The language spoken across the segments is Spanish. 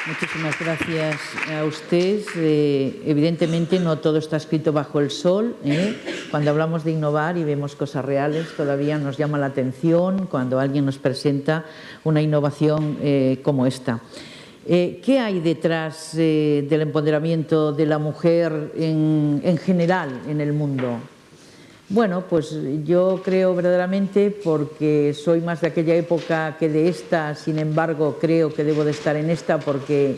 Muchísimas gracias a usted. Evidentemente no todo está escrito bajo el sol. Cuando hablamos de innovar y vemos cosas reales, todavía nos llama la atención cuando alguien nos presenta una innovación como esta. ¿Qué hay detrás del empoderamiento de la mujer en general en el mundo? Bueno, pues yo creo verdaderamente, porque soy más de aquella época que de esta, sin embargo creo que debo de estar en esta porque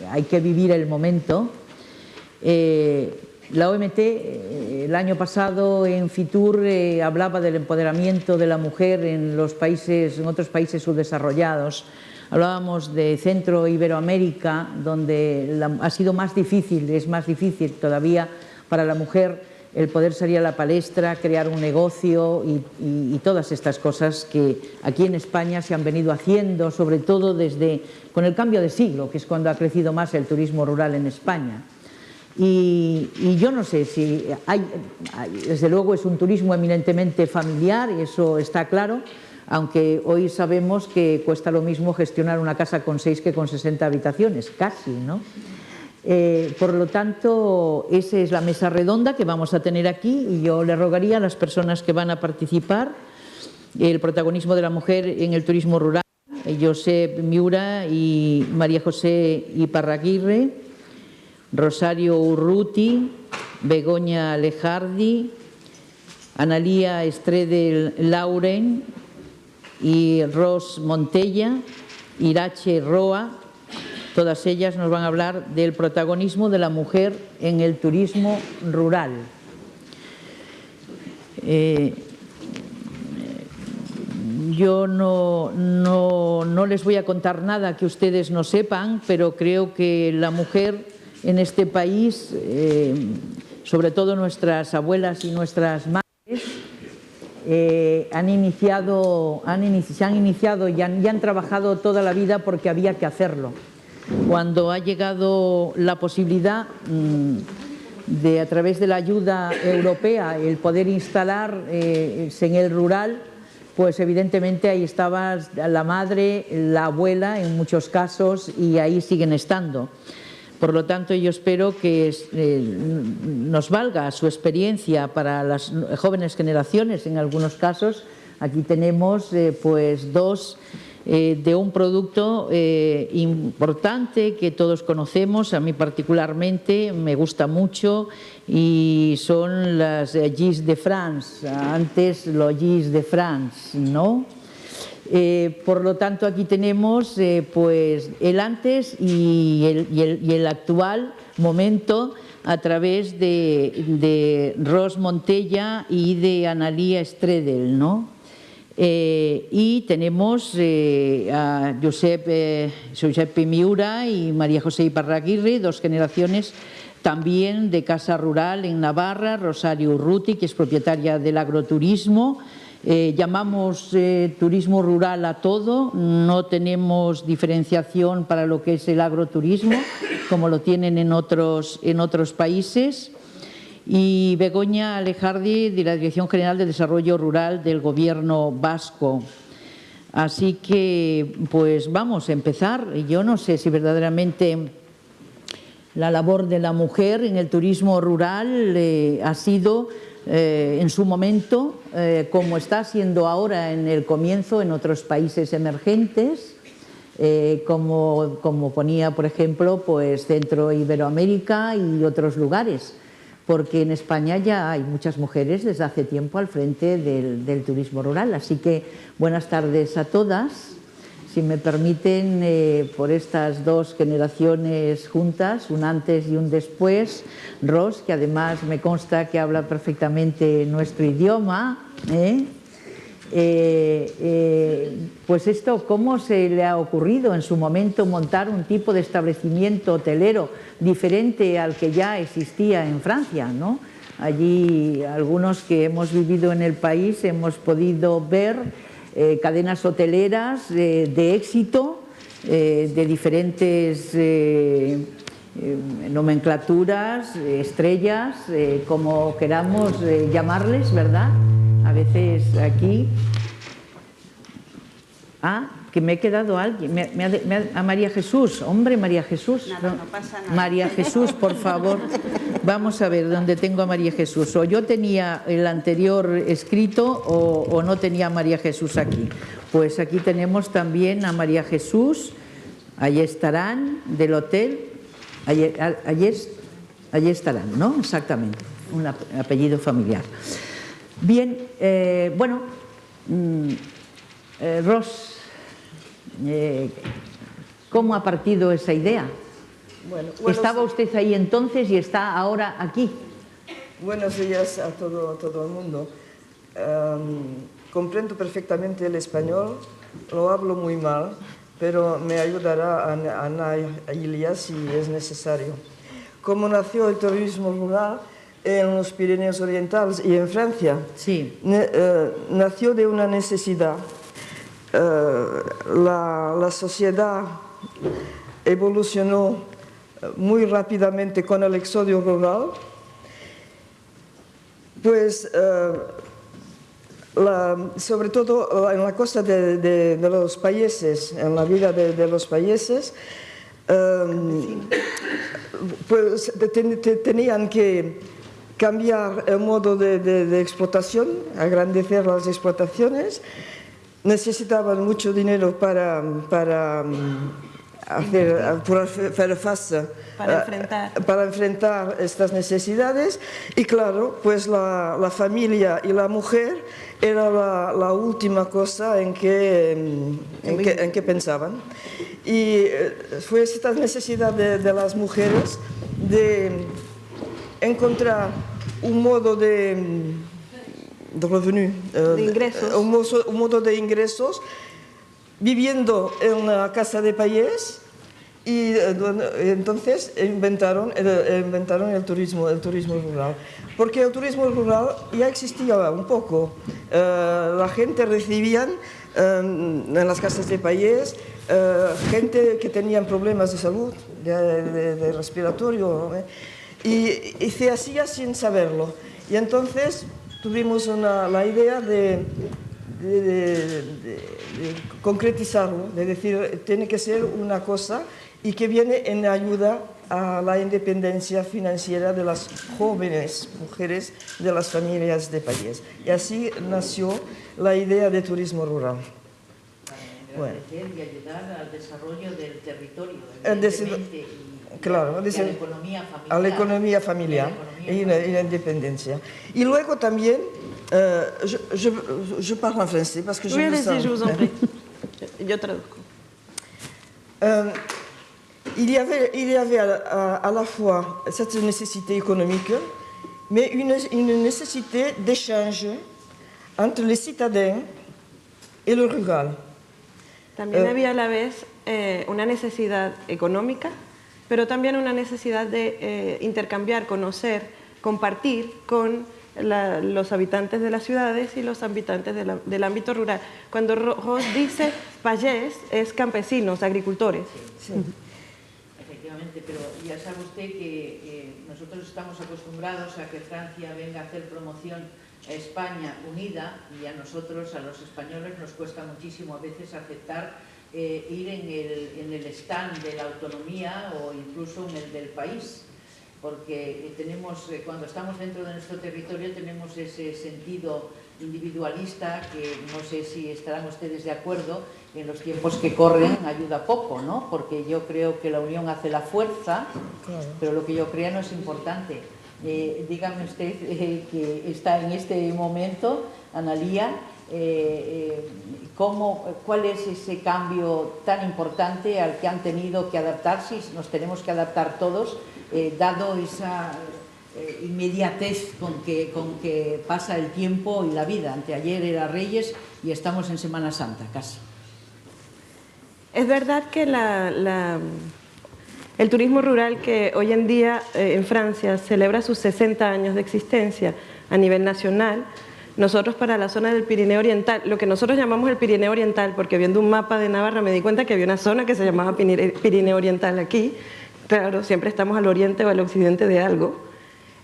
hay que vivir el momento. La OMT el año pasado en Fitur hablaba del empoderamiento de la mujer en otros países subdesarrollados. Hablábamos de Centro Iberoamérica, donde ha sido más difícil, es más difícil todavía para la mujer el poder salir a la palestra, crear un negocio y todas estas cosas que aquí en España se han venido haciendo, sobre todo con el cambio de siglo, que es cuando ha crecido más el turismo rural en España. Y yo no sé si desde luego es un turismo eminentemente familiar, y eso está claro, aunque hoy sabemos que cuesta lo mismo gestionar una casa con 6 que con 60 habitaciones, casi, ¿no? Por lo tanto, esa es la mesa redonda que vamos a tener aquí y yo le rogaría a las personas que van a participar el protagonismo de la mujer en el turismo rural, Josep Miura y María José Iparraguirre, Rosario Urruti, Begoña Lejardi, Analía Estredel Lauren y Ros Montella, Irache Roa. Todas ellas nos van a hablar del protagonismo de la mujer en el turismo rural. Yo no les voy a contar nada que ustedes no sepan, pero creo que la mujer en este país, sobre todo nuestras abuelas y nuestras madres, se han iniciado y han trabajado toda la vida porque había que hacerlo. Cuando ha llegado la posibilidad de, a través de la ayuda europea, el poder instalarse en el rural, pues evidentemente ahí estaba la madre, la abuela en muchos casos, y ahí siguen estando. Por lo tanto, yo espero que nos valga su experiencia para las jóvenes generaciones en algunos casos. Aquí tenemos pues dos de un producto importante que todos conocemos, a mí particularmente me gusta mucho, y son las Gis de France, antes los Gis de France, ¿no? Por lo tanto, aquí tenemos pues el antes y el actual momento a través de Ros Montella y de Analía Estredel, ¿no? Y tenemos a Josep Miura y María José Iparraguirre, dos generaciones también de Casa Rural en Navarra, Rosario Urruti, que es propietaria del agroturismo. Llamamos turismo rural a todo, no tenemos diferenciación para lo que es el agroturismo, como lo tienen en otros países. Y Begoña Lejardi, de la Dirección General de Desarrollo Rural del Gobierno Vasco. Así que, pues vamos a empezar. Yo no sé si verdaderamente la labor de la mujer en el turismo rural ha sido en su momento, como está siendo ahora en el comienzo en otros países emergentes, como ponía, por ejemplo, pues Centro Iberoamérica y otros lugares. Porque en España ya hay muchas mujeres desde hace tiempo al frente del turismo rural. Así que buenas tardes a todas. Si me permiten, por estas dos generaciones juntas, un antes y un después, Ros, que además me consta que habla perfectamente nuestro idioma, pues esto, ¿cómo se le ha ocurrido en su momento montar un tipo de establecimiento hotelero diferente al que ya existía en Francia, ¿no? Allí, algunos que hemos vivido en el país hemos podido ver cadenas hoteleras de éxito, de diferentes nomenclaturas, estrellas, como queramos llamarles, ¿verdad? A veces aquí. que me he quedado alguien, a María Jesús, hombre, María Jesús. Nada, no pasa nada. María Jesús, por favor, vamos a ver dónde tengo a María Jesús. O yo tenía el anterior escrito o no tenía a María Jesús aquí. Pues aquí tenemos también a María Jesús, allí estarán, del hotel, allí estarán, ¿no? Exactamente, un apellido familiar. Bien, bueno, Ros, ¿cómo ha partido esa idea? Bueno, ¿Estaba usted ahí entonces y está ahora aquí? Buenos días a todo el mundo. Comprendo perfectamente el español, lo hablo muy mal, pero me ayudará Ana Ilia si es necesario. ¿Cómo nació el turismo rural en los Pirineos Orientales y en Francia? Sí. Nació de una necesidad. La sociedad evolucionó muy rápidamente con el éxodo rural, pues sobre todo en la costa de los países, en la vida de los países, pues tenían que cambiar el modo de explotación, agrandecer las explotaciones, necesitaban mucho dinero para enfrentar estas necesidades, y claro, pues la familia y la mujer era la última cosa en que pensaban. Y fue esta necesidad de las mujeres de encontrar un modo de revenu, un modo de ingresos, viviendo en una casa de payés, y entonces inventaron el turismo rural. Porque el turismo rural ya existía un poco. La gente recibían en las casas de payés gente que tenían problemas de salud, de respiratorio, y se hacía sin saberlo. Y entonces tuvimos la idea de concretizarlo, de decir, tiene que ser una cosa y que viene en ayuda a la independencia financiera de las jóvenes mujeres de las familias de país. Y así nació la idea de turismo rural. Para engrandecer y ayudar al desarrollo del territorio, claro, a la economía familiar y la independencia. Y luego también, je parle en français parce que je me sens... Je vous en prie. Yo traduzco. Il y avait à la fois cette nécessité économique, mais une nécessité d'échange entre les citadins et le rural. También había a la vez una necesidad económica, pero también una necesidad de intercambiar, conocer, compartir con los habitantes de las ciudades y los habitantes del ámbito rural. Cuando Ros dice payés, es campesinos, agricultores. Sí. Efectivamente, pero ya sabe usted que nosotros estamos acostumbrados a que Francia venga a hacer promoción a España unida, y a nosotros, a los españoles, nos cuesta muchísimo a veces aceptar ir en el stand de la autonomía o incluso en el del país, porque cuando estamos dentro de nuestro territorio tenemos ese sentido individualista que no sé si estarán ustedes de acuerdo, en los tiempos que corren ayuda poco, ¿no? Porque yo creo que la unión hace la fuerza, pero lo que yo crea no es importante. Dígame usted que está en este momento, Analía, ¿cuál es ese cambio tan importante al que han tenido que adaptarse y nos tenemos que adaptar todos, dado esa inmediatez con que pasa el tiempo y la vida? Anteayer era Reyes y estamos en Semana Santa casi. Es verdad que el turismo rural, que hoy en día en Francia celebra sus 60 años de existencia a nivel nacional, nosotros para la zona del Pirineo Oriental, lo que nosotros llamamos el Pirineo Oriental, porque viendo un mapa de Navarra me di cuenta que había una zona que se llamaba Pirineo Oriental aquí, claro, siempre estamos al oriente o al occidente de algo,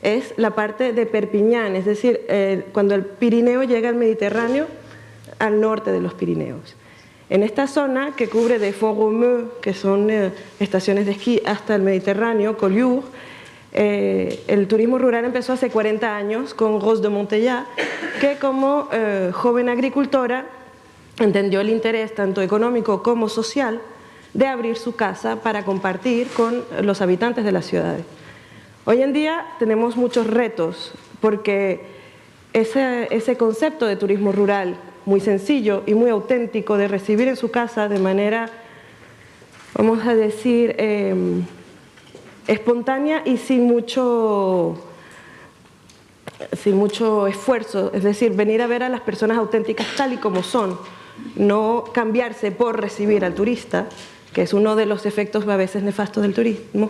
es la parte de Perpiñán, es decir, cuando el Pirineo llega al Mediterráneo, al norte de los Pirineos. En esta zona, que cubre de Font-Romeu, que son estaciones de esquí, hasta el Mediterráneo, Collioure, el turismo rural empezó hace 40 años con Rose de Montella, que como joven agricultora entendió el interés tanto económico como social de abrir su casa para compartir con los habitantes de las ciudades. Hoy en día tenemos muchos retos porque ese concepto de turismo rural muy sencillo y muy auténtico de recibir en su casa de manera, vamos a decir, espontánea y sin mucho esfuerzo, es decir, venir a ver a las personas auténticas tal y como son, no cambiarse por recibir al turista, que es uno de los efectos a veces nefastos del turismo,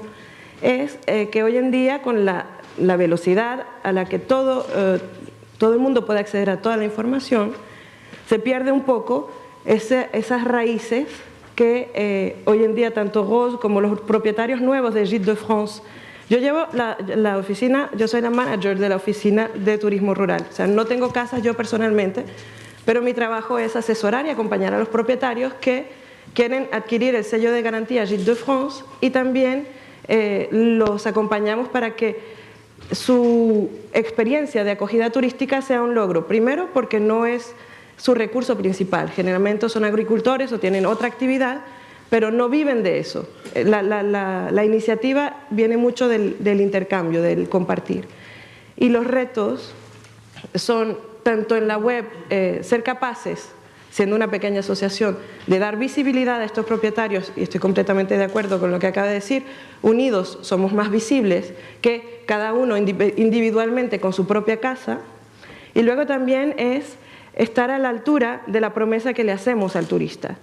es que hoy en día con la velocidad a la que todo el mundo puede acceder a toda la información, se pierde un poco esas raíces que hoy en día tanto Rose como los propietarios nuevos de Gîtes de France. Yo llevo la oficina, yo soy la manager de la oficina de turismo rural, o sea, no tengo casas yo personalmente, pero mi trabajo es asesorar y acompañar a los propietarios que quieren adquirir el sello de garantía Gîtes de France y también los acompañamos para que su experiencia de acogida turística sea un logro. Primero, porque no es su recurso principal. Generalmente son agricultores o tienen otra actividad, pero no viven de eso. La iniciativa viene mucho del intercambio, del compartir. Y los retos son, tanto en la web, ser capaces, siendo una pequeña asociación, de dar visibilidad a estos propietarios, y estoy completamente de acuerdo con lo que acaba de decir, unidos somos más visibles que cada uno individualmente con su propia casa, y luego también es estar a la altura de la promesa que le hacemos al turista.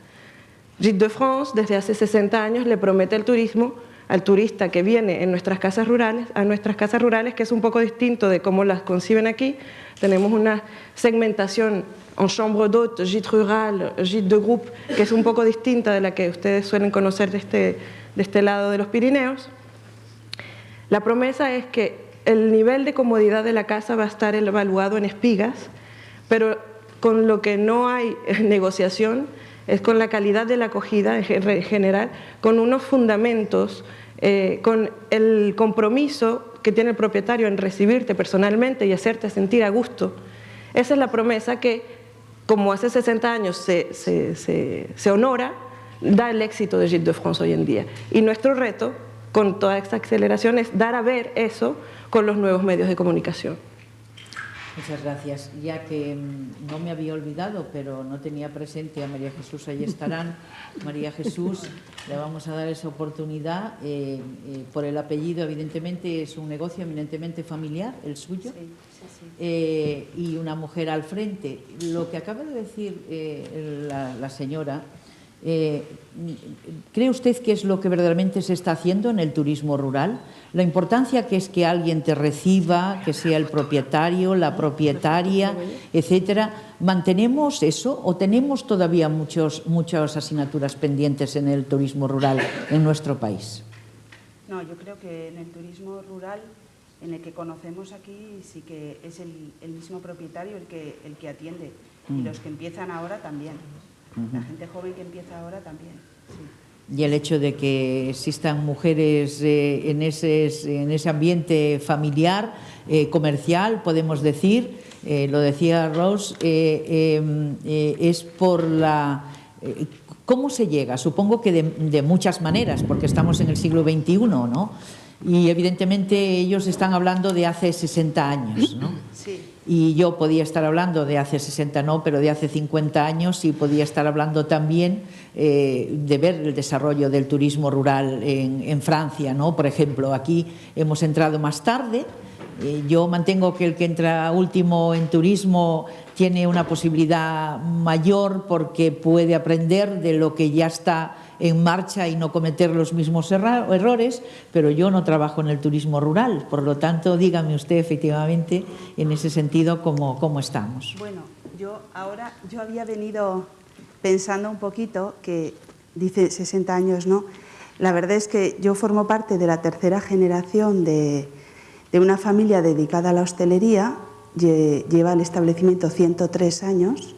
Gîtes de France desde hace 60 años le promete el turismo al turista que viene a nuestras casas rurales, que es un poco distinto de cómo las conciben aquí. Tenemos una segmentación en chambre d'hôte, gîte rural, gîte de groupe, que es un poco distinta de la que ustedes suelen conocer de este lado de los Pirineos. La promesa es que el nivel de comodidad de la casa va a estar evaluado en espigas, pero con lo que no hay negociación es con la calidad de la acogida en general, con unos fundamentos, con el compromiso que tiene el propietario en recibirte personalmente y hacerte sentir a gusto. Esa es la promesa que, como hace 60 años se honora, da el éxito de Gîtes de France hoy en día. Y nuestro reto, con toda esta aceleración, es dar a ver eso con los nuevos medios de comunicación. Muchas gracias. Ya que no me había olvidado, pero no tenía presente a María Jesús, ahí estarán. María Jesús, le vamos a dar esa oportunidad. Por el apellido, evidentemente, es un negocio eminentemente familiar, el suyo, y una mujer al frente. Lo que acaba de decir la señora, ¿cree usted que es lo que verdaderamente se está haciendo en el turismo rural? La importancia que es que alguien te reciba, que sea el propietario, la propietaria, etcétera. ¿Mantenemos eso o tenemos todavía muchas asignaturas pendientes en el turismo rural en nuestro país? No, yo creo que en el turismo rural, en el que conocemos aquí, sí que es el mismo propietario el que atiende. Y los que empiezan ahora también. La gente joven que empieza ahora también, sí. Y el hecho de que existan mujeres en ese ambiente familiar, comercial, podemos decir, lo decía Rose, es por la... ¿Cómo se llega? Supongo que de muchas maneras, porque estamos en el siglo XXI, ¿no? Y evidentemente ellos están hablando de hace 60 años, ¿no? Sí. Y yo podía estar hablando de hace 60 no, pero de hace 50 años y podía estar hablando también de ver el desarrollo del turismo rural en Francia, ¿no? Por ejemplo, aquí hemos entrado más tarde. Yo mantengo que el que entra último en turismo tiene una posibilidad mayor porque puede aprender de lo que ya está en marcha y no cometer los mismos errores, pero yo no trabajo en el turismo rural, por lo tanto, dígame usted efectivamente en ese sentido cómo estamos. Bueno, yo había venido pensando un poquito, que dice 60 años, ¿no? La verdad es que yo formo parte de la tercera generación de una familia dedicada a la hostelería, lleva el establecimiento 103 años,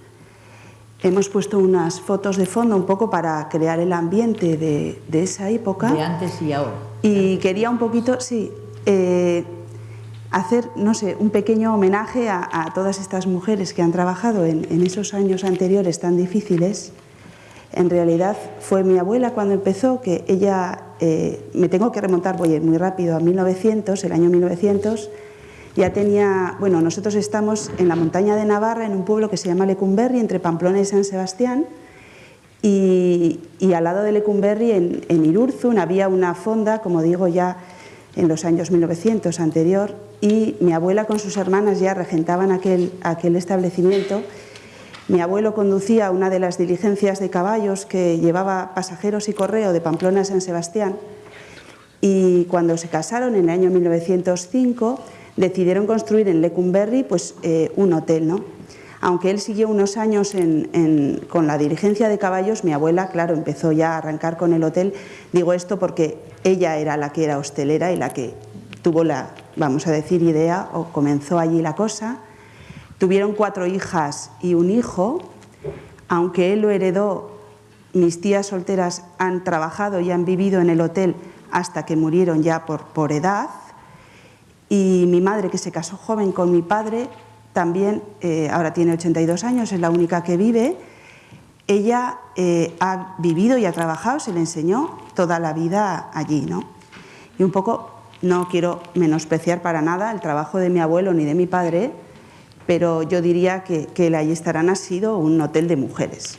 Hemos puesto unas fotos de fondo un poco para crear el ambiente de esa época. De antes y ahora. Y quería un poquito, sí, hacer, no sé, un pequeño homenaje a todas estas mujeres que han trabajado en esos años anteriores tan difíciles. En realidad fue mi abuela cuando empezó, que ella, me tengo que remontar, voy muy rápido, a 1900, el año 1900, ya tenía, bueno, nosotros estamos en la montaña de Navarra, en un pueblo que se llama Lecumberri, entre Pamplona y San Sebastián, y al lado de Lecumberri, en Irurzun, había una fonda, como digo, ya en los años 1900 anterior, y mi abuela con sus hermanas ya regentaban aquel establecimiento. Mi abuelo conducía una de las diligencias de caballos que llevaba pasajeros y correo de Pamplona a San Sebastián, y cuando se casaron en el año 1905, decidieron construir en Lecumberri pues, un hotel, ¿no? Aunque él siguió unos años con la diligencia de caballos, mi abuela, claro, empezó ya a arrancar con el hotel. Digo esto porque ella era la que era hostelera y la que tuvo la, vamos a decir, idea, o comenzó allí la cosa. Tuvieron 4 hijas y un hijo. Aunque él lo heredó, mis tías solteras han trabajado y han vivido en el hotel hasta que murieron ya por edad. Y mi madre, que se casó joven con mi padre, también, ahora tiene 82 años, es la única que vive. Ella ha vivido y ha trabajado, se le enseñó toda la vida allí, ¿no? Y un poco, no quiero menospreciar para nada el trabajo de mi abuelo ni de mi padre, pero yo diría que el Ayestarán ha sido un hotel de mujeres.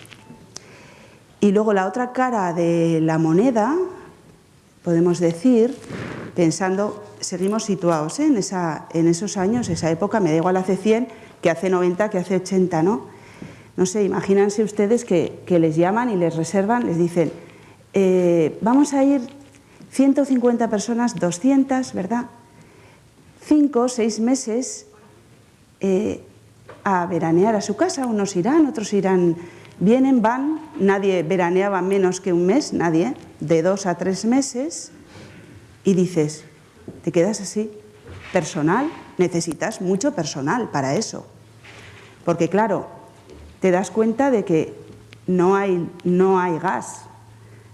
Y luego la otra cara de la moneda, podemos decir, pensando, seguimos situados en esos años, esa época, me da igual hace 100 que hace 90, que hace 80, ¿no? No sé, imagínense ustedes que les llaman y les reservan, les dicen, vamos a ir 150 personas, 200, ¿verdad? 5 o 6 meses a veranear a su casa, unos irán, otros irán, vienen, van, nadie veraneaba menos que un mes, nadie, de 2 a 3 meses, y dices, te quedas así, personal, necesitas mucho personal para eso, porque claro, te das cuenta de que no hay gas,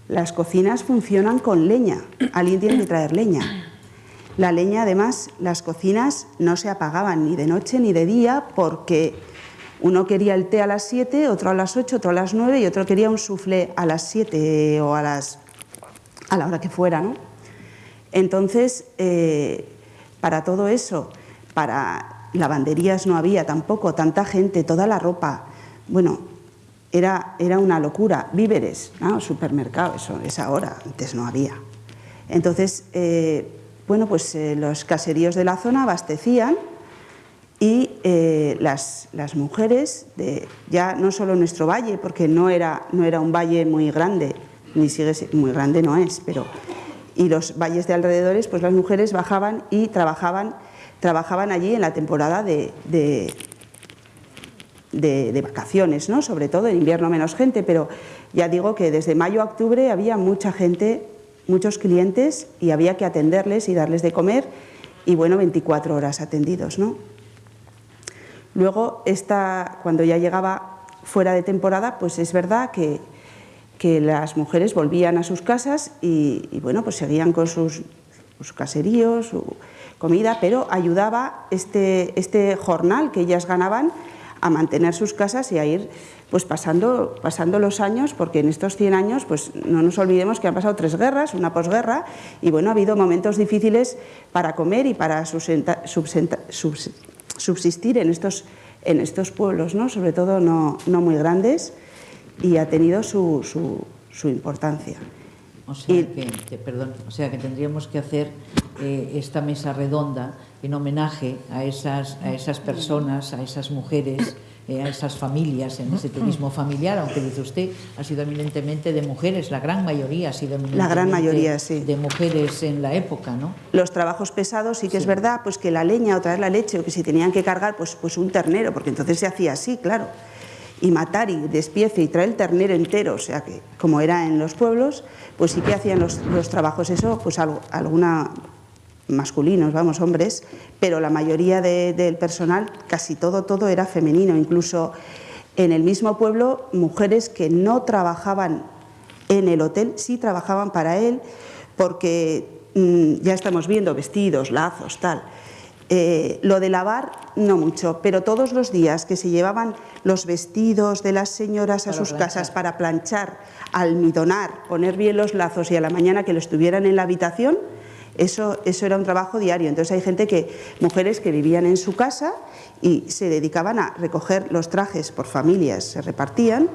las cocinas funcionan con leña, alguien tiene que traer leña. La leña, además, las cocinas no se apagaban ni de noche ni de día porque uno quería el té a las 7, otro a las 8, otro a las 9 y otro quería un soufflé a las 7 o a la hora que fuera, ¿no? Entonces, para todo eso, para lavanderías no había tampoco, tanta gente, toda la ropa, bueno, era una locura. Víveres, ¿no? Supermercado, eso es ahora, antes no había. Entonces, bueno, pues los caseríos de la zona abastecían y las mujeres, ya no solo nuestro valle, porque no era un valle muy grande, ni sigue muy grande, no es, pero y los valles de alrededores, pues las mujeres bajaban y trabajaban allí en la temporada de vacaciones, ¿no? Sobre todo en invierno menos gente, pero ya digo que desde mayo a octubre había mucha gente, muchos clientes y había que atenderles y darles de comer y bueno, 24 horas atendidos, ¿no? Luego, cuando ya llegaba fuera de temporada, pues es verdad que las mujeres volvían a sus casas y bueno, pues seguían con sus caseríos, su comida, pero ayudaba este jornal que ellas ganaban a mantener sus casas y a ir pues pasando los años, porque en estos 100 años pues no nos olvidemos que han pasado 3 guerras, una posguerra, y bueno, ha habido momentos difíciles para comer y para subsistir en estos pueblos, ¿no? Sobre todo no muy grandes, y ha tenido su importancia. O sea que tendríamos que hacer esta mesa redonda en homenaje a esas personas, a esas mujeres, a esas familias, en ese turismo familiar, aunque dice usted, ha sido eminentemente de mujeres, la gran mayoría ha sido eminentemente sí, de mujeres en la época, ¿no? Los trabajos pesados sí que es verdad, pues que la leña o traer la leche, o que si tenían que cargar, pues un ternero, porque entonces se hacía así, claro, y matar y despiece y traer el ternero entero, o sea que como era en los pueblos, pues sí que hacían los trabajos, eso, pues alguna masculinos, vamos, hombres, pero la mayoría del personal, casi todo era femenino, incluso en el mismo pueblo mujeres que no trabajaban en el hotel, sí trabajaban para él, porque ya estamos viendo vestidos, lazos, tal. Lo de lavar, no mucho, pero todos los días que se llevaban los vestidos de las señoras a sus casas para planchar, almidonar, poner bien los lazos y a la mañana que lo estuvieran en la habitación, eso era un trabajo diario. Entonces hay mujeres que vivían en su casa y se dedicaban a recoger los trajes por familias, se repartían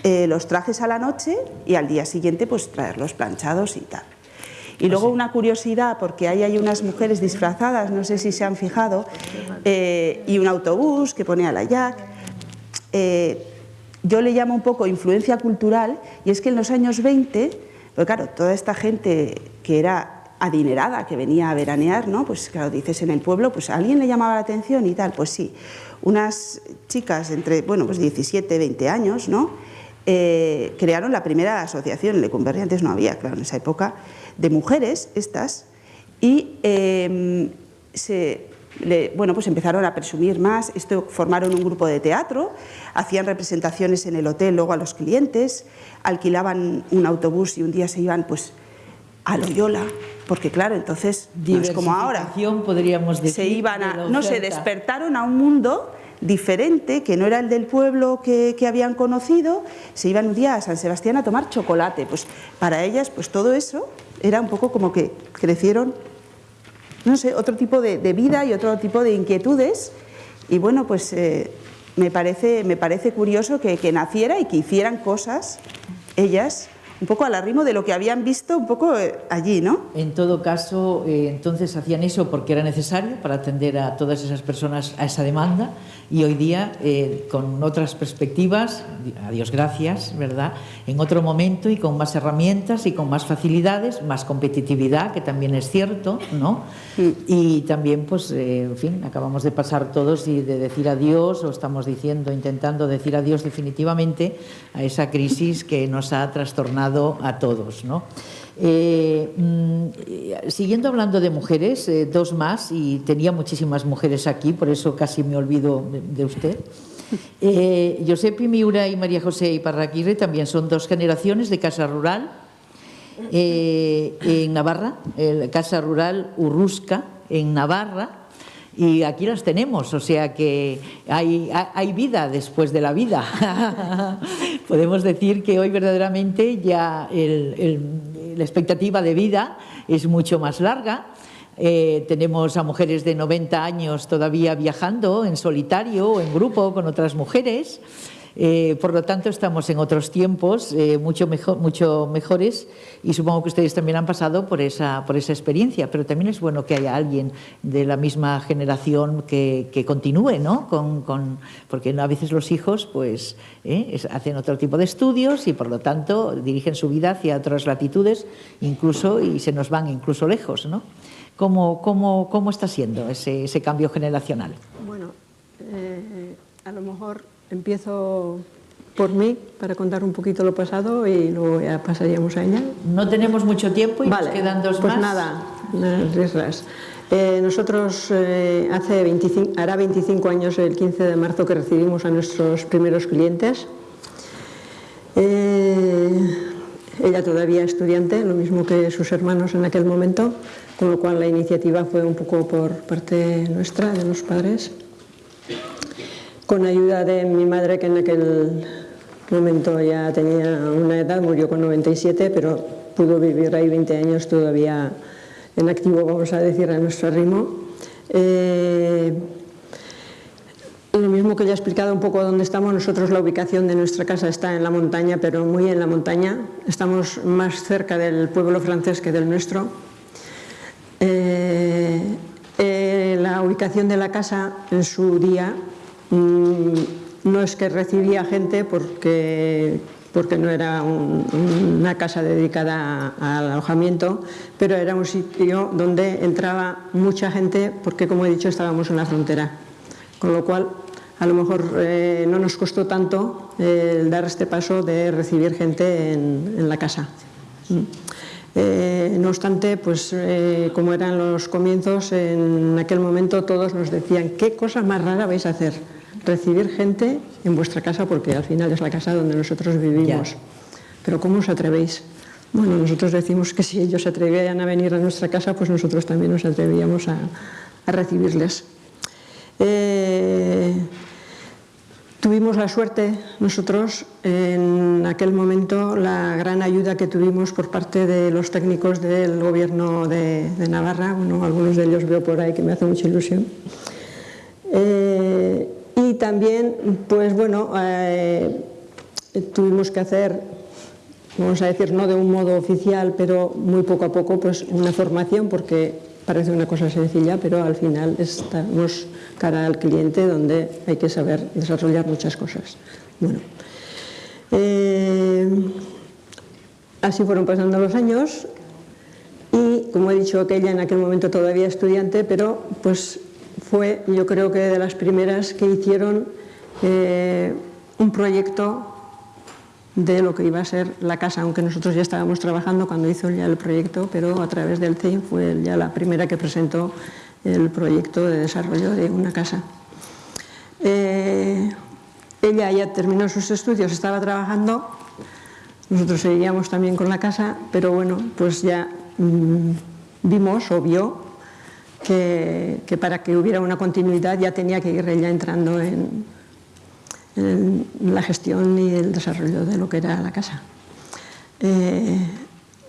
los trajes a la noche y al día siguiente pues traerlos planchados y tal. Y luego una curiosidad, porque ahí hay unas mujeres disfrazadas, no sé si se han fijado, y un autobús que pone a la Jack. Yo le llamo un poco influencia cultural, y es que en los años 20, pues claro, toda esta gente que era adinerada, que venía a veranear, ¿no? Pues claro, dices en el pueblo, pues a alguien le llamaba la atención y tal, pues sí. Unas chicas entre, bueno, pues 17, 20 años, ¿no? Crearon la primera asociación, Lecumberri antes no había, claro, en esa época, de mujeres estas, y bueno, pues empezaron a presumir más. Formaron un grupo de teatro, hacían representaciones en el hotel luego a los clientes, alquilaban un autobús y un día se iban pues a Loyola, porque claro, entonces no es como ahora, podríamos decir, se iban se despertaron a un mundo diferente, que no era el del pueblo que habían conocido. Se iban un día a San Sebastián a tomar chocolate. Pues para ellas, pues todo eso era un poco como que crecieron, no sé, otro tipo de vida y otro tipo de inquietudes. Y bueno, pues me parece curioso que naciera y que hicieran cosas ellas un poco al arrimo de lo que habían visto un poco allí, ¿no? En todo caso, entonces hacían eso porque era necesario para atender a todas esas personas, a esa demanda, y hoy día, con otras perspectivas, a Dios gracias, ¿verdad?, en otro momento y con más herramientas y con más facilidades, más competitividad, que también es cierto, ¿no? Y también, pues, en fin, acabamos de pasar todos y de decir adiós, o estamos intentando decir adiós definitivamente a esa crisis que nos ha trastornado a todos, ¿no? Siguiendo hablando de mujeres, dos más, y tenía muchísimas mujeres aquí, por eso casi me olvido de usted. Josepi Miura y María José Iparraguirre también son dos generaciones de casa rural en Navarra, casa rural Urrusca en Navarra. Y aquí las tenemos, o sea que hay vida después de la vida. Podemos decir que hoy verdaderamente ya la expectativa de vida es mucho más larga. Tenemos a mujeres de 90 años todavía viajando en solitario o en grupo con otras mujeres. Por lo tanto, estamos en otros tiempos mucho mejores, y supongo que ustedes también han pasado por esa experiencia, pero también es bueno que haya alguien de la misma generación que continúe, ¿no? Porque a veces los hijos pues, hacen otro tipo de estudios y por lo tanto dirigen su vida hacia otras latitudes incluso, y se nos van incluso lejos, ¿no? ¿Cómo está siendo ese cambio generacional? Bueno, a lo mejor empiezo por mí para contar un poquito lo pasado y luego ya pasaríamos a ella. No tenemos mucho tiempo y vale, nos quedan dos pues más. Nada, riesgas. Nosotros hará 25 años, el 15 de marzo, que recibimos a nuestros primeros clientes. Ella todavía estudiante, lo mismo que sus hermanos en aquel momento, con lo cual la iniciativa fue un poco por parte nuestra, de los padres, con ayuda de mi madre, que en aquel momento ya tenía una edad, murió con 97, pero pudo vivir ahí 20 años todavía en activo, vamos a decir, a nuestro ritmo. Lo mismo que ya he explicado un poco dónde estamos, nosotros la ubicación de nuestra casa está en la montaña, pero muy en la montaña. Estamos más cerca del pueblo francés que del nuestro. La ubicación de la casa en su día no es que recibía gente porque no era una casa dedicada al alojamiento, pero era un sitio donde entraba mucha gente porque, como he dicho, estábamos en la frontera, con lo cual a lo mejor no nos costó tanto el dar este paso de recibir gente en la casa. No obstante, pues como eran los comienzos, en aquel momento todos nos decían: ¿qué cosa más rara vais a hacer? recibir gente en vuestra casa, porque al final es la casa donde nosotros vivimos. Ya. Pero ¿cómo os atrevéis? Bueno, nosotros decimos que si ellos se atrevían a venir a nuestra casa, pues nosotros también nos atrevíamos a recibirles. Tuvimos la suerte nosotros en aquel momento, la gran ayuda que tuvimos por parte de los técnicos del gobierno de Navarra. Bueno, algunos de ellos veo por ahí que me hace mucha ilusión. Y también, pues bueno, tuvimos que hacer, vamos a decir, no de un modo oficial, pero muy poco a poco, pues una formación, porque parece una cosa sencilla, pero al final estamos cara al cliente, donde hay que saber desarrollar muchas cosas. Bueno, así fueron pasando los años y, como he dicho, aquella en aquel momento todavía estudiante, pero pues fue, yo creo que de las primeras que hicieron un proyecto de lo que iba a ser la casa, aunque nosotros ya estábamos trabajando cuando hizo ya el proyecto, pero a través del CEIM fue ya la primera que presentó el proyecto de desarrollo de una casa. Ella ya terminó sus estudios, estaba trabajando, nosotros seguíamos también con la casa, pero bueno, pues ya vimos o vio que para que hubiera una continuidad ya tenía que ir ella entrando en la gestión y el desarrollo de lo que era la casa.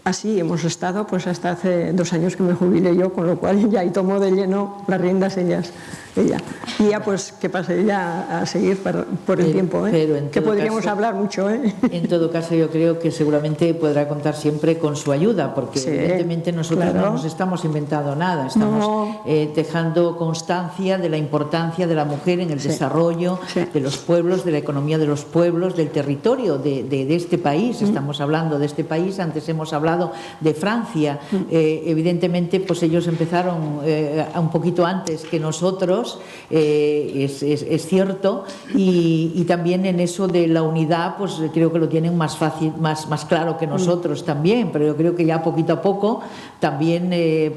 Así hemos estado pues hasta hace 2 años que me jubilé yo, con lo cual ya ahí tomó de lleno las riendas ella. Y ya pues que pase ya a seguir por el tiempo, que podríamos hablar mucho. En todo caso, yo creo que seguramente podrá contar siempre con su ayuda, porque sí, evidentemente nosotros no nos estamos inventando nada, estamos dejando constancia de la importancia de la mujer en el desarrollo de los pueblos, de la economía de los pueblos, del territorio de este país. Estamos hablando de este país, antes hemos hablado de Francia. Evidentemente, pues ellos empezaron un poquito antes que nosotros, es cierto, y también en eso de la unidad, pues creo que lo tienen más fácil, más claro que nosotros también, pero yo creo que ya poquito a poco también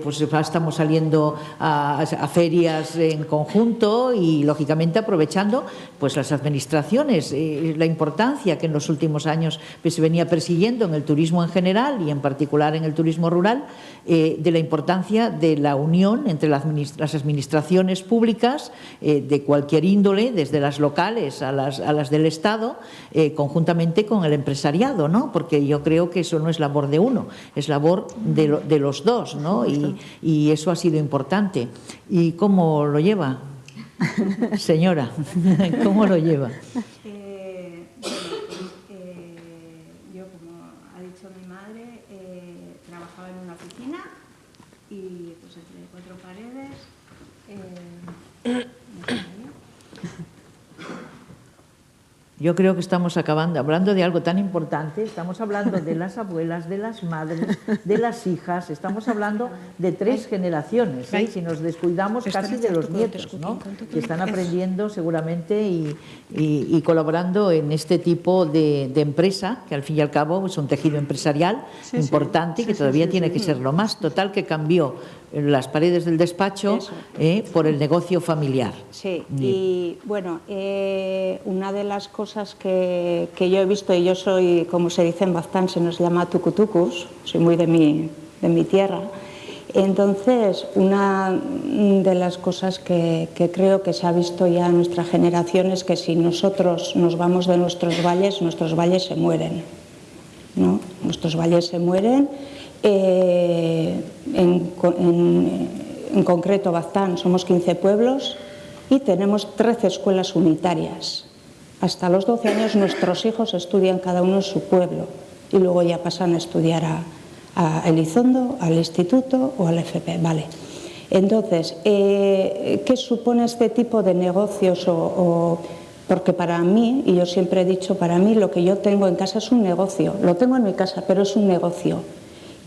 pues estamos saliendo a ferias en conjunto y lógicamente aprovechando pues las administraciones, la importancia que en los últimos años pues, se venía persiguiendo en el turismo en general y en particular en el turismo rural, de la importancia de la unión entre las administraciones públicas de cualquier índole, desde las locales a las del Estado, conjuntamente con el empresariado, ¿no? Porque yo creo que eso no es labor de uno, es labor de los dos, ¿no? Y eso ha sido importante. ¿Y cómo lo lleva, señora? ¿Cómo lo lleva? Yo, como ha dicho mi madre, trabajaba en una oficina y pues entre 4 paredes. Yo creo que estamos hablando de algo tan importante, estamos hablando de las abuelas, de las madres, de las hijas, estamos hablando de 3 generaciones, si nos descuidamos casi de los nietos, ¿no? Que están aprendiendo seguramente y colaborando en este tipo de empresa, que al fin y al cabo es un tejido empresarial importante y que todavía tiene que ser lo más. Total, que cambió las paredes del despacho por el negocio familiar. Sí, y bueno, una de las cosas que yo he visto, y yo soy, como se dice en Baztán, se nos llama tucutucus, soy muy de mi tierra, entonces una de las cosas que creo que se ha visto ya en nuestra generación es que si nosotros nos vamos de nuestros valles se mueren, ¿no? Nuestros valles se mueren. En concreto, Baztán, somos 15 pueblos y tenemos 13 escuelas unitarias. Hasta los 12 años nuestros hijos estudian cada uno en su pueblo y luego ya pasan a estudiar a Elizondo, al instituto o al FP. Vale. Entonces, ¿qué supone este tipo de negocios? Porque para mí, y yo siempre he dicho, para mí lo que yo tengo en casa es un negocio. Lo tengo en mi casa, pero es un negocio.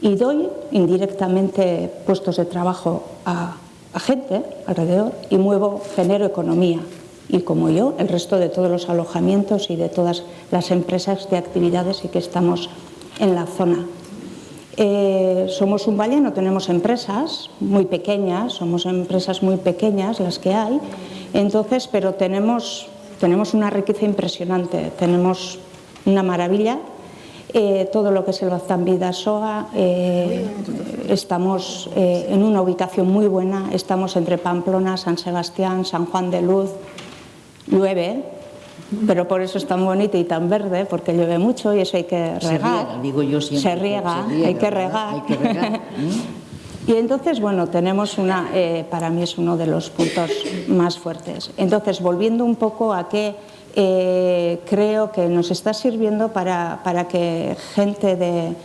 Y doy indirectamente puestos de trabajo a gente alrededor y genero economía. Y como yo, el resto de todos los alojamientos y de todas las empresas de actividades y que estamos en la zona. Somos un valle, no tenemos empresas muy pequeñas, somos empresas muy pequeñas las que hay, entonces, pero tenemos tenemos una riqueza impresionante, tenemos una maravilla. Todo lo que es el Baztán Bidasoa, estamos en una ubicación muy buena, estamos entre Pamplona, San Sebastián, San Juan de Luz. Llueve, pero por eso es tan bonito y tan verde, porque llueve mucho y eso hay que regar. Se riega, digo yo siempre. Se riega, hay que regar. Hay que regar. Y entonces, bueno, tenemos para mí es uno de los puntos más fuertes. Entonces, volviendo un poco a que creo que nos está sirviendo para que gente de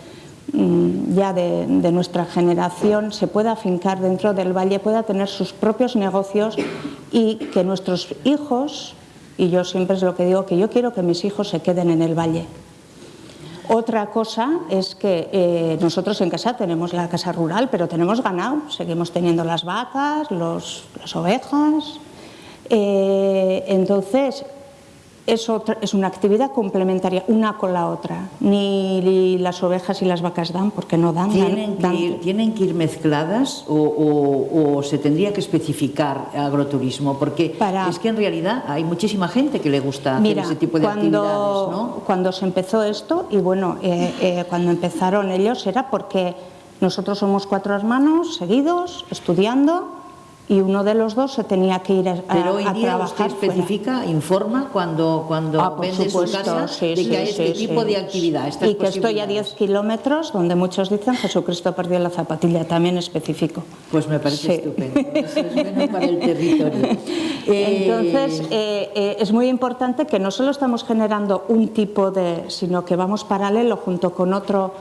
nuestra generación se pueda afincar dentro del valle, pueda tener sus propios negocios y que nuestros hijos, y yo siempre es lo que digo, que yo quiero que mis hijos se queden en el valle. Otra cosa es que nosotros en casa tenemos la casa rural, pero tenemos ganado, seguimos teniendo las vacas, las ovejas, entonces es una actividad complementaria, una con la otra. Ni las ovejas y las vacas dan, porque no dan. ¿Tienen que ir mezcladas o se tendría que especificar agroturismo? Porque es que en realidad hay muchísima gente que le gusta hacer ese tipo de actividades, ¿no? Cuando se empezó esto, y bueno, cuando empezaron ellos era porque nosotros somos 4 hermanos seguidos, estudiando, y uno de los dos se tenía que ir a trabajar. Pero hoy día usted especifica, informa cuando vende su casa de que hay este tipo de actividad. Y que estoy a 10 kilómetros, donde muchos dicen Jesucristo perdió la zapatilla, también especifico. Pues me parece estupendo, eso es bueno para el territorio. Entonces, es muy importante que no solo estamos generando un tipo sino que vamos paralelo junto con otro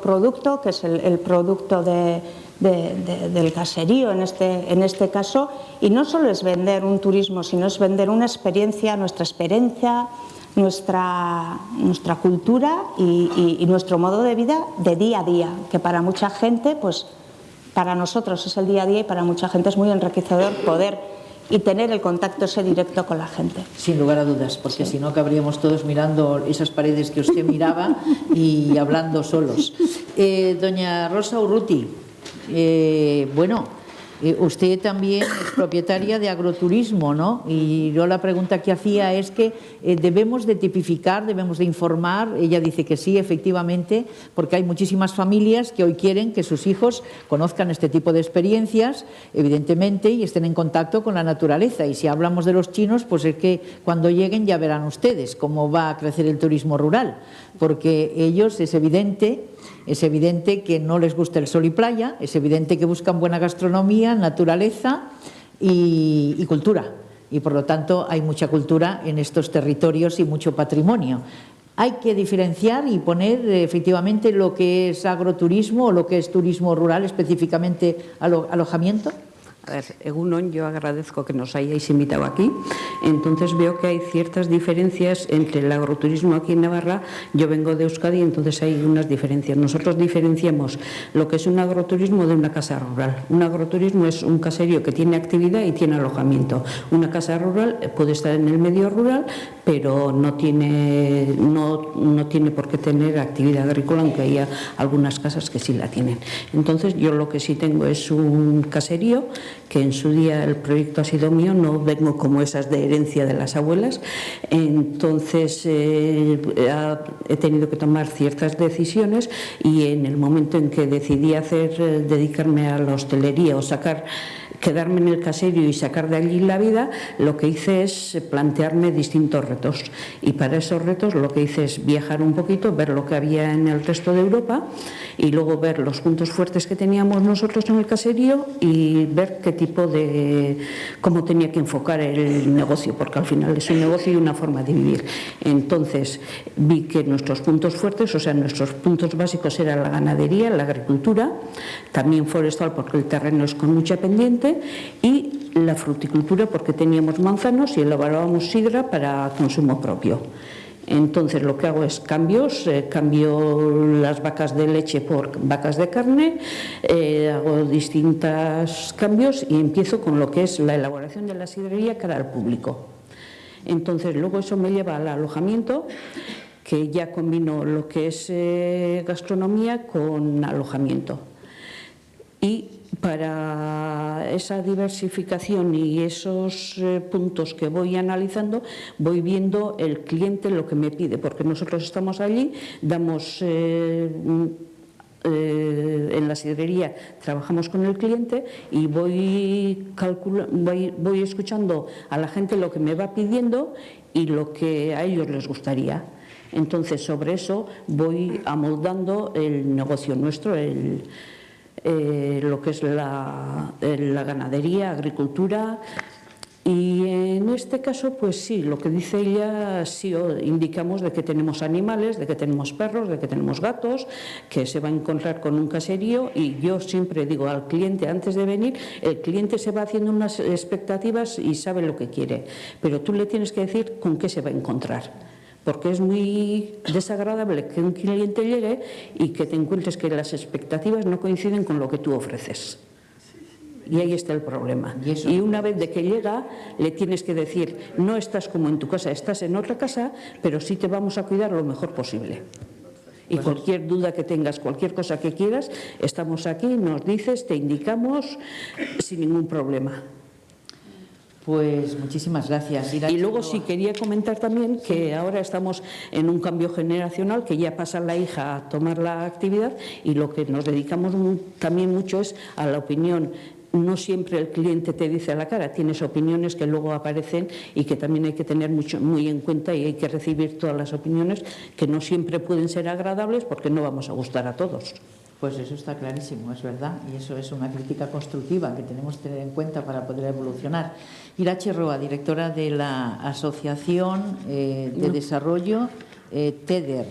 producto, que es el producto del caserío en este caso, y no solo es vender un turismo, sino es vender una experiencia, nuestra experiencia, nuestra cultura y nuestro modo de vida de día a día, que para mucha gente, pues para nosotros es el día a día y para mucha gente es muy enriquecedor poder y tener el contacto ese directo con la gente. Sin lugar a dudas, porque si no acabaríamos todos mirando esas paredes que usted miraba y hablando solos. Doña Rosa Urruti, usted también es propietaria de agroturismo, ¿no? Y yo la pregunta que hacía es que debemos de tipificar, debemos de informar. Ella dice que sí, efectivamente, porque hay muchísimas familias que hoy quieren que sus hijos conozcan este tipo de experiencias, evidentemente, y estén en contacto con la naturaleza. Y si hablamos de los chinos, pues es que cuando lleguen ya verán ustedes cómo va a crecer el turismo rural, porque ellos es evidente que no les gusta el sol y playa, es evidente que buscan buena gastronomía, naturaleza y cultura. Y por lo tanto hay mucha cultura en estos territorios y mucho patrimonio. Hay que diferenciar y poner efectivamente lo que es agroturismo o lo que es turismo rural, específicamente alojamiento. A ver, Egunon, yo agradezco que nos hayáis invitado aquí. Entonces veo que hay ciertas diferencias entre el agroturismo aquí en Navarra. Yo vengo de Euskadi, entonces hay unas diferencias. Nosotros diferenciamos lo que es un agroturismo de una casa rural. Un agroturismo es un caserío que tiene actividad y tiene alojamiento. Una casa rural puede estar en el medio rural, pero no tiene por qué tener actividad agrícola, aunque haya algunas casas que sí la tienen. Entonces yo lo que sí tengo es un caserío, que en su día el proyecto ha sido mío, no vengo como esas de herencia de las abuelas. Entonces he tenido que tomar ciertas decisiones, y en el momento en que decidí dedicarme a la hostelería o quedarme en el caserío y sacar de allí la vida, lo que hice es plantearme distintos retos, y para esos retos lo que hice es viajar un poquito, ver lo que había en el resto de Europa y luego ver los puntos fuertes que teníamos nosotros en el caserío y ver cómo tenía que enfocar el negocio, porque al final es un negocio y una forma de vivir. Entonces vi que nuestros puntos fuertes, o sea, nuestros puntos básicos eran la ganadería, la agricultura, también forestal porque el terreno es con mucha pendiente, y la fruticultura porque teníamos manzanos y elaborábamos sidra para consumo propio. Entonces lo que hago es cambio las vacas de leche por vacas de carne, hago distintos cambios y empiezo con lo que es la elaboración de la sidrería cara al público. Entonces luego eso me lleva al alojamiento, que ya combino lo que es gastronomía con alojamiento. Y para esa diversificación y esos puntos que voy analizando, voy viendo el cliente lo que me pide, porque nosotros estamos allí, damos... en la sidrería trabajamos con el cliente y voy escuchando a la gente lo que me va pidiendo y lo que a ellos les gustaría. Entonces, sobre eso voy amoldando el negocio nuestro, lo que es la ganadería, agricultura. Y en este caso, pues sí, lo que dice ella, sí indicamos de que tenemos animales, de que tenemos perros, de que tenemos gatos, que se va a encontrar con un caserío, y yo siempre digo al cliente antes de venir, el cliente se va haciendo unas expectativas y sabe lo que quiere, pero tú le tienes que decir con qué se va a encontrar. Porque es muy desagradable que un cliente llegue y que te encuentres que las expectativas no coinciden con lo que tú ofreces. Y ahí está el problema. Y una vez de que llega, le tienes que decir, no estás como en tu casa, estás en otra casa, pero sí te vamos a cuidar lo mejor posible. Y cualquier duda que tengas, cualquier cosa que quieras, estamos aquí, nos dices, te indicamos sin ningún problema. Pues muchísimas gracias. Y luego sí quería comentar también que ahora estamos en un cambio generacional, que ya pasa la hija a tomar la actividad, y lo que nos dedicamos también mucho es a la opinión. No siempre el cliente te dice a la cara, tienes opiniones que luego aparecen y que también hay que tener muy en cuenta, y hay que recibir todas las opiniones, que no siempre pueden ser agradables porque no vamos a gustar a todos. Pues eso está clarísimo, es verdad, y eso es una crítica constructiva que tenemos que tener en cuenta para poder evolucionar. Irache Roa, directora de la Asociación de Desarrollo TEDER,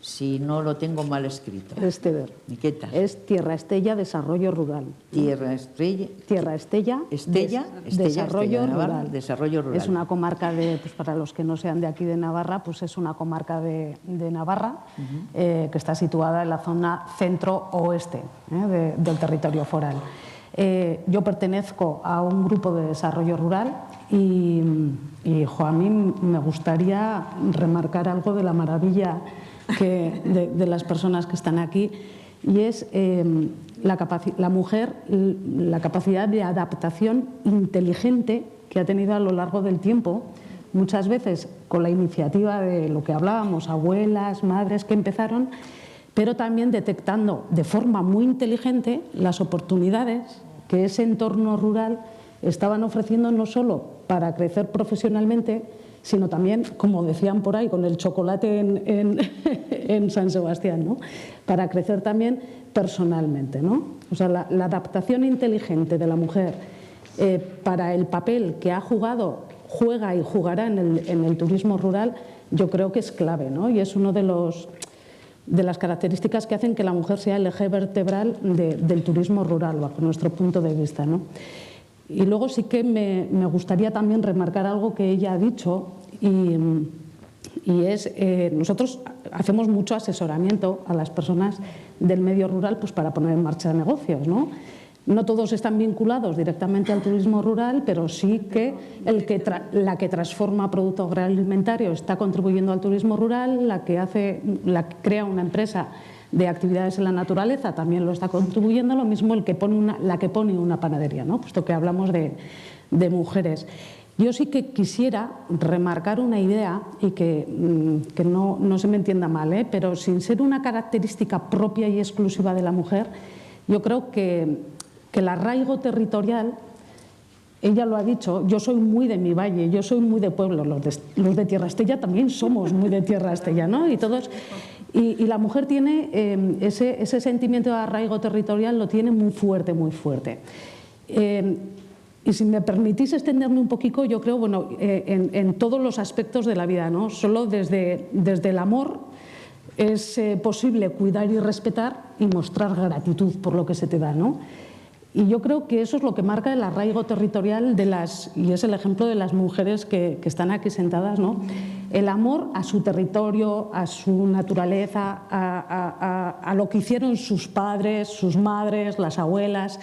si no lo tengo mal escrito. Es TEDER. ¿Y qué tal? Es Tierra Estella Desarrollo Rural. Tierra Estella Desarrollo Rural. Desarrollo Rural. Es una comarca pues para los que no sean de aquí de Navarra, pues es una comarca de Navarra, que está situada en la zona centro-oeste del territorio foral. Yo pertenezco a un grupo de desarrollo rural y a mí me gustaría remarcar algo de la maravilla de las personas que están aquí, y es la mujer, la capacidad de adaptación inteligente que ha tenido a lo largo del tiempo, muchas veces con la iniciativa de lo que hablábamos, abuelas, madres que empezaron, pero también detectando de forma muy inteligente las oportunidades que ese entorno rural estaban ofreciendo, no solo para crecer profesionalmente, sino también, como decían por ahí, con el chocolate en San Sebastián, ¿no? Para crecer también personalmente, ¿no? O sea, la adaptación inteligente de la mujer para el papel que ha jugado, juega y jugará en el turismo rural, yo creo que es clave, ¿no? Y es uno de las características que hacen que la mujer sea el eje vertebral del turismo rural, bajo nuestro punto de vista, ¿no? Y luego sí que me gustaría también remarcar algo que ella ha dicho, y es, nosotros hacemos mucho asesoramiento a las personas del medio rural, pues para poner en marcha negocios, ¿no? No todos están vinculados directamente al turismo rural, pero sí que la que transforma producto agroalimentario está contribuyendo al turismo rural, la que crea una empresa de actividades en la naturaleza también lo está contribuyendo, lo mismo la que pone una panadería, ¿no? Puesto que hablamos de mujeres. Yo sí que quisiera remarcar una idea, y que no se me entienda mal, pero sin ser una característica propia y exclusiva de la mujer, yo creo que el arraigo territorial, ella lo ha dicho, yo soy muy de mi valle, yo soy muy de pueblo, los de Tierra Estella también somos muy de Tierra Estella, ¿no? Y todos... Y la mujer tiene ese sentimiento de arraigo territorial, lo tiene muy fuerte, muy fuerte. Y si me permitís extenderme un poquito, yo creo, bueno, en todos los aspectos de la vida, ¿no? Solo desde el amor es posible cuidar y respetar y mostrar gratitud por lo que se te da, ¿no? Y yo creo que eso es lo que marca el arraigo territorial y es el ejemplo de las mujeres que están aquí sentadas, ¿no? El amor a su territorio, a su naturaleza, a lo que hicieron sus padres, sus madres, las abuelas,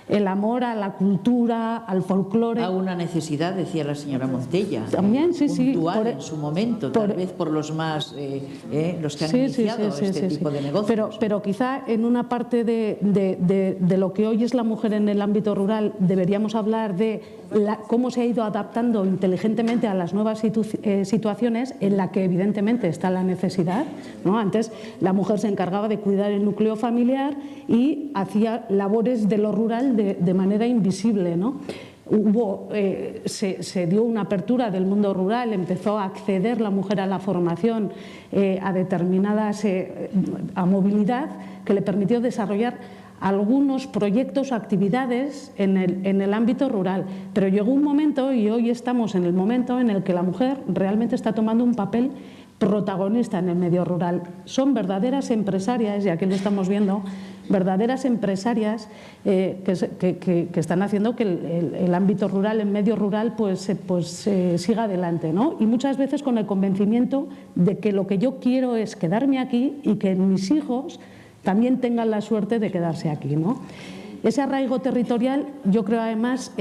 el amor a la cultura, al folclore. A una necesidad, decía la señora Montella, también, sí, puntual en su momento, tal vez por los más, los que han iniciado este tipo de negocios. Pero quizá en una parte de lo que hoy es la mujer en el ámbito rural deberíamos hablar de cómo se ha ido adaptando inteligentemente a las nuevas situaciones en la que evidentemente está la necesidad, ¿no? Antes la mujer se encargaba de cuidar el núcleo familiar y hacía labores de lo rural de manera invisible, ¿no? Se dio una apertura del mundo rural, empezó a acceder la mujer a la formación, a determinadas, a movilidad, que le permitió desarrollar algunos proyectos o actividades en el ámbito rural. Pero llegó un momento, y hoy estamos en el momento en el que la mujer realmente está tomando un papel protagonista en el medio rural. Son verdaderas empresarias, y aquí lo estamos viendo, verdaderas empresarias que están haciendo que el ámbito rural, el medio rural, pues siga adelante, ¿no? Y muchas veces con el convencimiento de que lo que yo quiero es quedarme aquí y que mis hijos también tengan la suerte de quedarse aquí, ¿no? Ese arraigo territorial, yo creo además,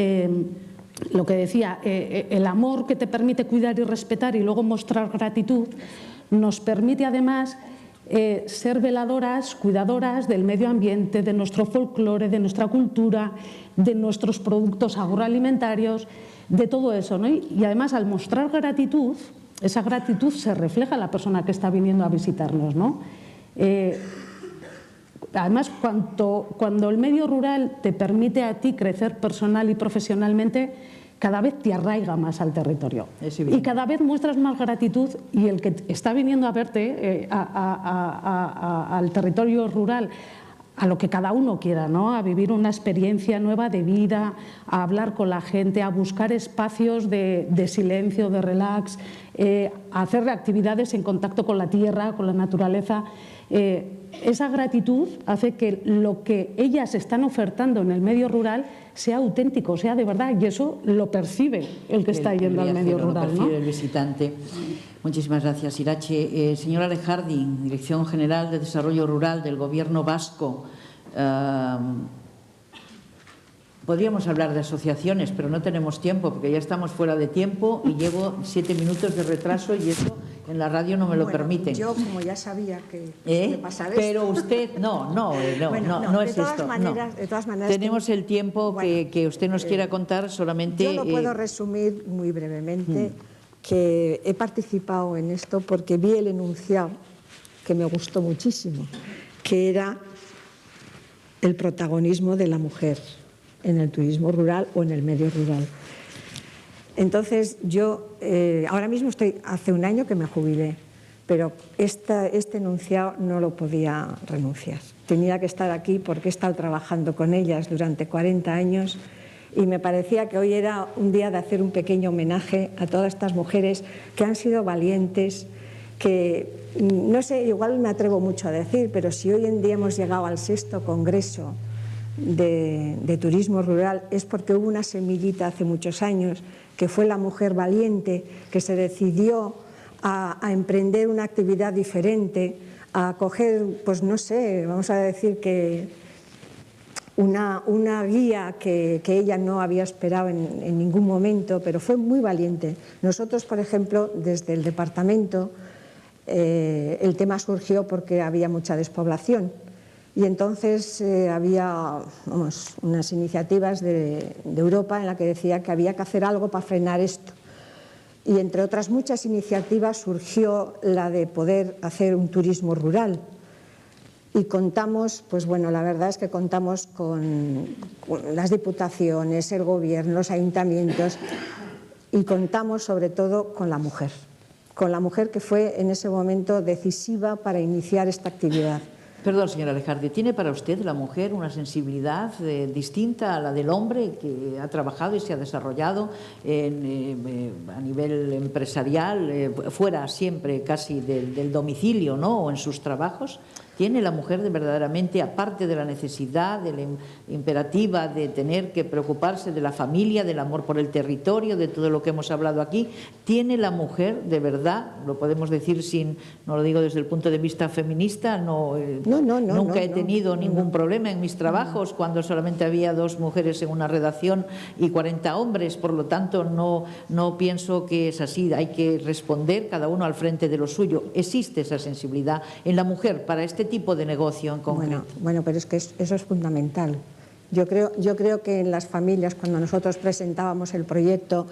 lo que decía, el amor que te permite cuidar y respetar y luego mostrar gratitud, nos permite además ser veladoras, cuidadoras del medio ambiente, de nuestro folclore, de nuestra cultura, de nuestros productos agroalimentarios, de todo eso, ¿no? Y además al mostrar gratitud, esa gratitud se refleja en la persona que está viniendo a visitarnos, ¿no? Además, cuando el medio rural te permite a ti crecer personal y profesionalmente, cada vez te arraiga más al territorio. Y cada vez muestras más gratitud, y el que está viniendo a verte al territorio rural, a lo que cada uno quiera, ¿no? A vivir una experiencia nueva de vida, a hablar con la gente, a buscar espacios de silencio, de relax, a hacer actividades en contacto con la tierra, con la naturaleza. Esa gratitud hace que lo que ellas están ofertando en el medio rural sea auténtico, sea de verdad, y eso lo percibe el que está yendo al medio rural, ¿no? Lo percibe el visitante. Muchísimas gracias, Irache. Señora Lejardi, Dirección General de Desarrollo Rural del Gobierno Vasco. Podríamos hablar de asociaciones, pero no tenemos tiempo, porque ya estamos fuera de tiempo y llevo 7 minutos de retraso, y eso en la radio no me lo permiten. Yo, como ya sabía que me pasaba esto. Pero usted, no es esto. De todas maneras, tenemos el tiempo que usted nos quiera contar, solamente. Yo lo puedo resumir muy brevemente, que he participado en esto porque vi el enunciado que me gustó muchísimo, que era el protagonismo de la mujer en el turismo rural o en el medio rural. Entonces yo ahora mismo hace un año que me jubilé, pero este enunciado no lo podía renunciar. Tenía que estar aquí porque he estado trabajando con ellas durante 40 años y me parecía que hoy era un día de hacer un pequeño homenaje a todas estas mujeres que han sido valientes, que no sé, igual me atrevo mucho a decir, pero si hoy en día hemos llegado al 6º Congreso de Turismo Rural es porque hubo una semillita hace muchos años que fue la mujer valiente que se decidió a emprender una actividad diferente, a coger, pues no sé, vamos a decir que una guía que ella no había esperado en ningún momento, pero fue muy valiente. Nosotros, por ejemplo, desde el departamento, el tema surgió porque había mucha despoblación. Y entonces había unas iniciativas de Europa en la que decía que había que hacer algo para frenar esto. Y entre otras muchas iniciativas surgió la de poder hacer un turismo rural. Y contamos, pues bueno, la verdad es que contamos con las diputaciones, el gobierno, los ayuntamientos, y contamos sobre todo con la mujer que fue en ese momento decisiva para iniciar esta actividad. Perdón, señora Lejardi, ¿tiene para usted la mujer una sensibilidad distinta a la del hombre que ha trabajado y se ha desarrollado a nivel empresarial, fuera siempre casi del domicilio, ¿no?, o en sus trabajos? ¿Tiene la mujer verdaderamente, aparte de la necesidad, de la imperativa de tener que preocuparse de la familia, del amor por el territorio, de todo lo que hemos hablado aquí, tiene la mujer de verdad, lo podemos decir no lo digo desde el punto de vista feminista, nunca he tenido ningún problema en mis trabajos cuando solamente había 2 mujeres en una redacción y 40 hombres, por lo tanto no pienso que es así, hay que responder cada uno al frente de lo suyo. Existe esa sensibilidad en la mujer para este tipo de negocio en concreto. Bueno, pero es que eso es fundamental. Yo creo que en las familias, cuando nosotros presentábamos el proyecto,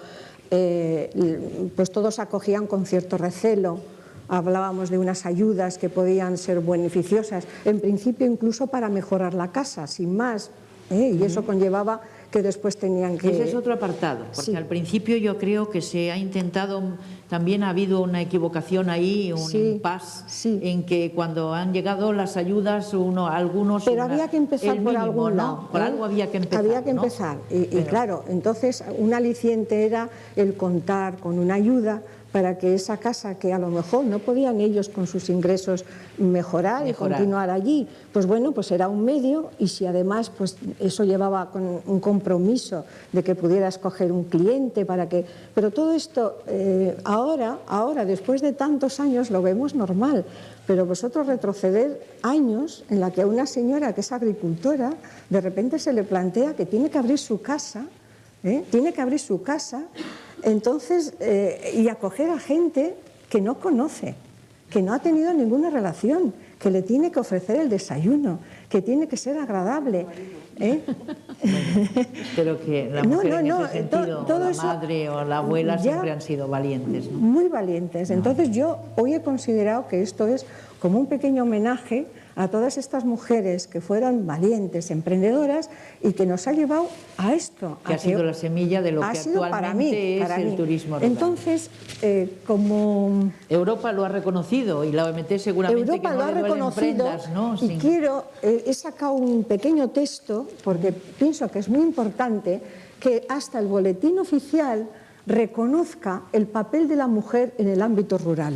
pues todos acogían con cierto recelo. Hablábamos de unas ayudas que podían ser beneficiosas, en principio incluso para mejorar la casa, sin más, y eso conllevaba que después tenían que... Ese es otro apartado, porque al principio yo creo que se ha intentado, también ha habido una equivocación ahí, un impasse, en que cuando han llegado las ayudas, algunos... Pero había que empezar por algún lado. Por algo había que empezar. Había que empezar, y claro, entonces un aliciente era el contar con una ayuda para que esa casa, que a lo mejor no podían ellos con sus ingresos mejorar y continuar allí, pues bueno, pues era un medio, y si además pues eso llevaba con un compromiso de que pudiera escoger un cliente para que... Pero todo esto ahora, después de tantos años, lo vemos normal, pero vosotros retroceder años en la que a una señora que es agricultora, de repente se le plantea que tiene que abrir su casa, entonces, y acoger a gente que no conoce, que no ha tenido ninguna relación, que le tiene que ofrecer el desayuno, que tiene que ser agradable. Pero que la mujer en ese sentido, la madre o la abuela siempre han sido valientes, ¿no? Muy valientes. Entonces yo hoy he considerado que esto es como un pequeño homenaje a todas estas mujeres que fueron valientes, emprendedoras, y que nos ha llevado a esto. Que ha sido la semilla de lo que actualmente es el turismo rural. Entonces, como... Europa lo ha reconocido y la OMT seguramente Europa que no le duelen prendas, ¿no? Y he sacado un pequeño texto, porque pienso que es muy importante que hasta el boletín oficial reconozca el papel de la mujer en el ámbito rural.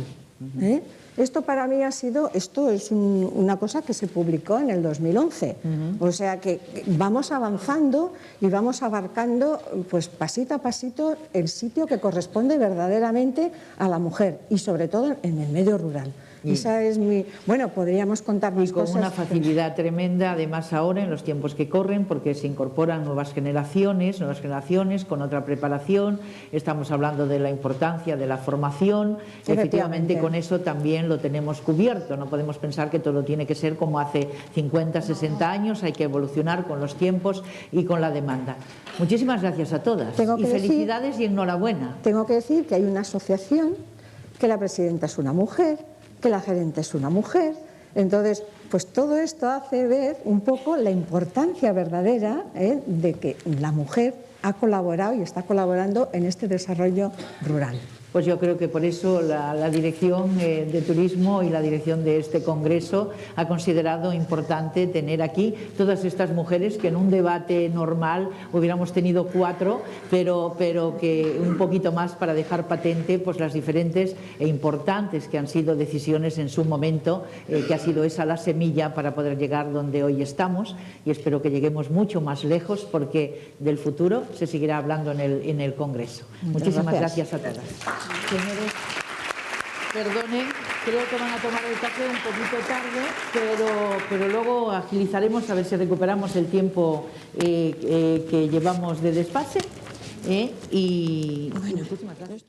Esto para mí es una cosa que se publicó en el 2011, o sea que vamos avanzando y vamos abarcando pues pasito a pasito el sitio que corresponde verdaderamente a la mujer, y sobre todo en el medio rural. Esa es bueno, podríamos contar más cosas. Con una facilidad tremenda, además ahora en los tiempos que corren, porque se incorporan nuevas generaciones con otra preparación. Estamos hablando de la importancia de la formación. Efectivamente, con eso también lo tenemos cubierto. No podemos pensar que todo tiene que ser como hace 50, 60 años. Hay que evolucionar con los tiempos y con la demanda. Muchísimas gracias a todas. Y felicidades y enhorabuena. Tengo que decir que hay una asociación, que la presidenta es una mujer, que la gerente es una mujer. Entonces, pues todo esto hace ver un poco la importancia verdadera de que la mujer ha colaborado y está colaborando en este desarrollo rural. Pues yo creo que por eso la Dirección de Turismo y la dirección de este Congreso ha considerado importante tener aquí todas estas mujeres, que en un debate normal hubiéramos tenido 4, pero que un poquito más para dejar patente pues las diferentes e importantes que han sido decisiones en su momento, que ha sido esa la semilla para poder llegar donde hoy estamos, y espero que lleguemos mucho más lejos, porque del futuro se seguirá hablando en el Congreso. Muchísimas gracias a todas. Señores, perdonen, creo que van a tomar el café un poquito tarde, pero luego agilizaremos a ver si recuperamos el tiempo que llevamos de despache. Y muchísimas gracias.